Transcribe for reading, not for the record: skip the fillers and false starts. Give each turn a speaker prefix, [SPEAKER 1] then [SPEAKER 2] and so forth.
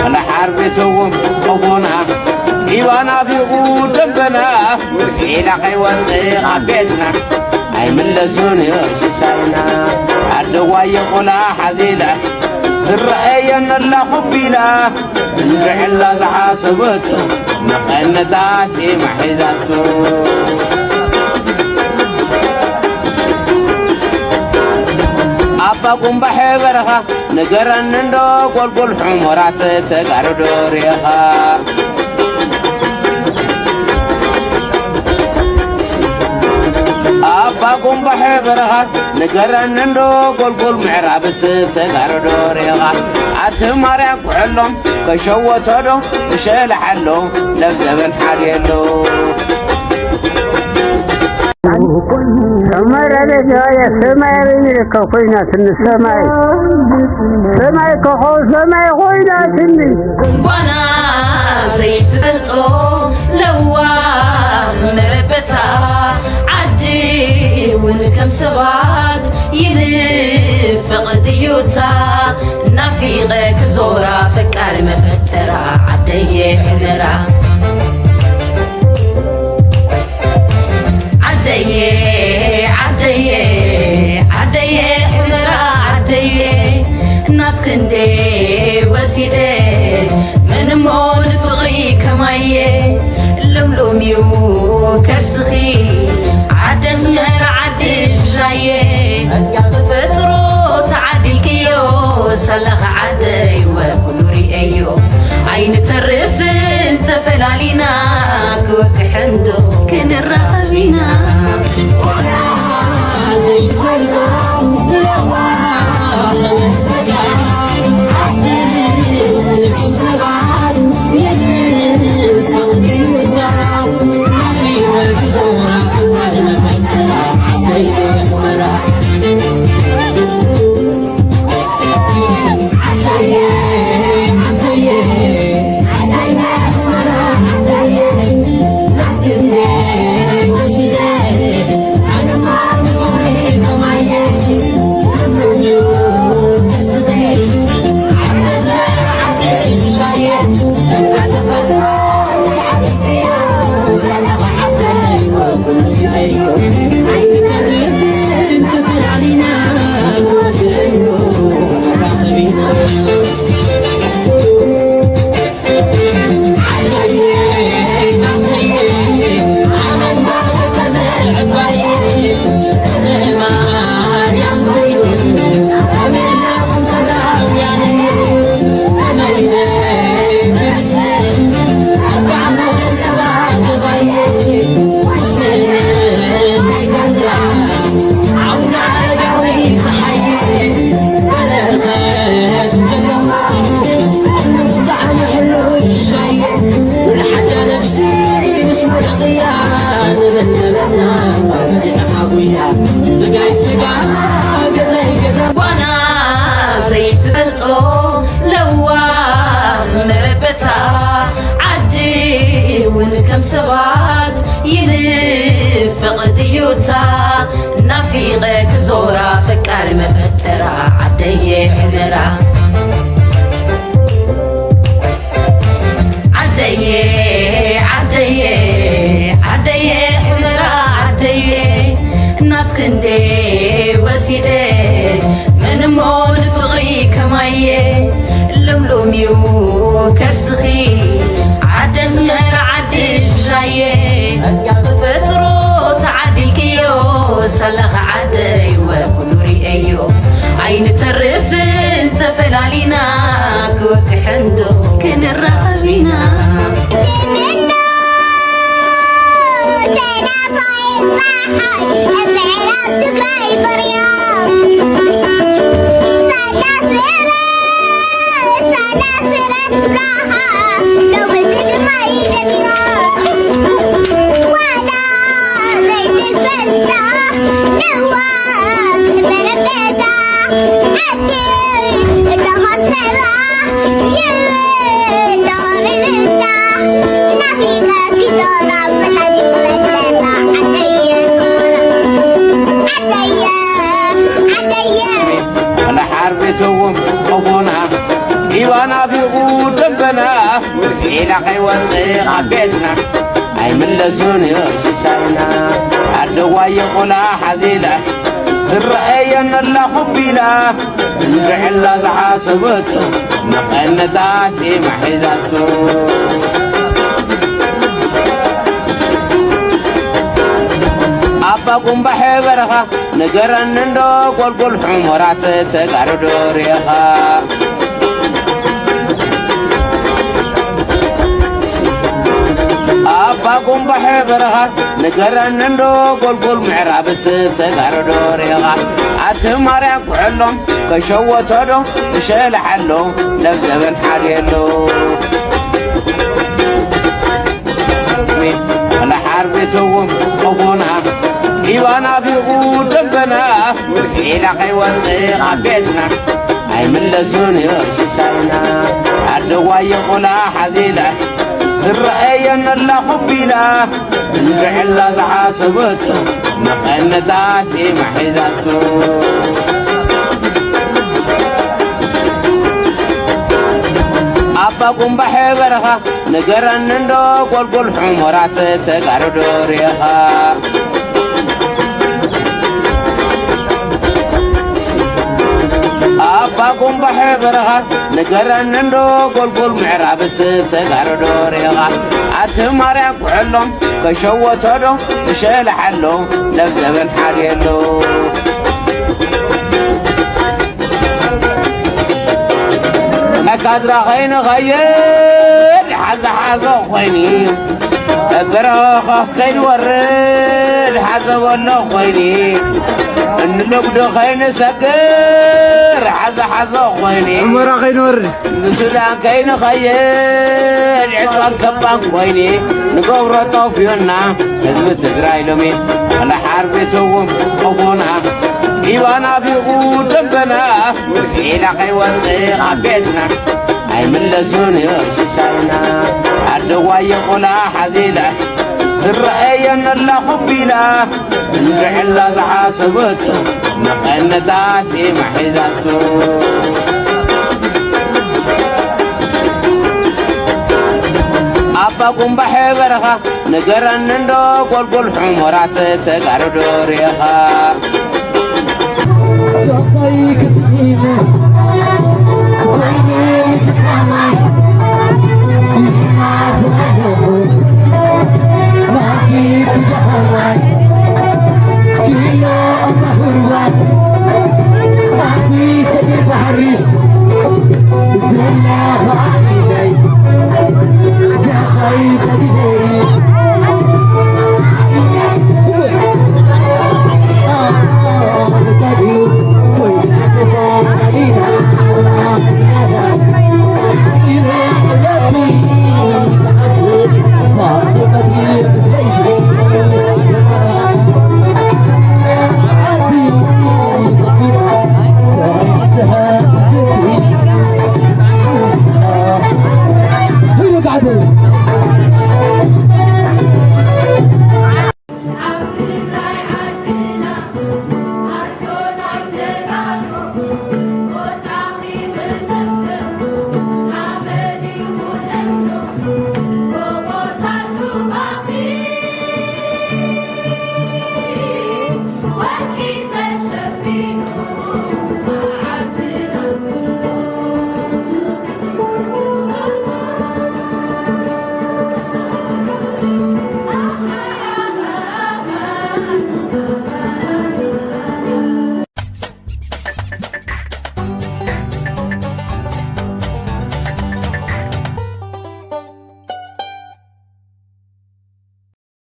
[SPEAKER 1] على حربتهم أبونا إيوانا بيقول دبنا وفي لقي وطيق بيتنا أي من لزوني وشسرنا عدوا يقولا حذيلة الرأي أن الله خبيلا نرجع الله زحاسبته نقلنا ذاتي محيزاته أباكم بحبرها نقرن ندو قول حمورا ستقار دوريها أباكم بحبرها نقرن ندو قول معراب ستقار دوريها أتماريك وحلهم كشوتهم تشيل حلهم لبزبن حريلو
[SPEAKER 2] سماي رجايا سماي ريك خوينا سن سماي سماي كخو سماي خوينا سني
[SPEAKER 3] وانا زيت بلطو لوا مربتا عدي ونكم سبات يلفق ديوتا نافيغك زورا فكار مفترا عدي حمرا عدي حمرا عدي ناتكندي وسيدي من مول فغي كماي لملوميو كرسخي عدس مر عدش جاي فترو تعدي الكيو سلخ عدي وكل رئيو عين ترف تفلالينا كوك حمدو كن الرخبينا وانا زيت بلطو لوا مربتا عدي ونكم سبات يلفق ديوتا نافيغك زورا فكار مفترا عدي حمرا عدي حمرا عدي ناتكندي وسيدي من مول فغي كماي لملوميو كرسخي عدس مر عدش جاي فترو تعدي الكيو سلخ عدي وكل رئيو عين ترف تفلالينا كوك حمدو كن الرخبينا
[SPEAKER 1] على حربتهم أبونا إيوانا بيقول إلى قيوة قبيتنا أي من لزون يرسسنا عدوا يقول حزيلة الرأي أن الله خبيلة نفعل زحاسبته نقلنا تاتي محيزاته أباكم بحبرها نقرن ندو قل حمرا ستقار دوريها أباكم بحبرها نقرن ندو قل معراب ستقار دوريها أتماريك وحلهم كشوتهم شيل حلهم لبزبن حريلو على حربتهم خبونا إيوانا بيقول دبنا إلى قيوة قبيتنا أي من لزون يرسسنا عدوا يقول حزيلة الرأي أن الله خبيلة نفعل زحاسبته نقلنا تاتي محيزاته أباكم بحبرها نقرن ندو قل حمرا ستقار دوريها أباكم بحبرها نقرن ندو قل معراب ستقار دوريها أتماريك وحلهم كشوتهم شيل حلهم لبزبن حريلو كادرا خين غير حزة خويني برا خين ورد حزة ولا خويني النقد خين سكر حزة خويني
[SPEAKER 4] مرا خين ورد
[SPEAKER 1] السودان خين خير عصام كبان خويني نقور طوفينا حزب تقراي لمي على حربتهم خبونا إيوانا بيقول دبنا إلى قيوة قبيتنا أي من لزون يرسسنا عدوا يقول حزيلة الرأي أن الله خبيلة نفعل زحاسبته نقلنا تاتي محيزاته أباكم بحبرها نقرن ندو قل حمرا ستقار دوريها
[SPEAKER 4] جايك سعيدة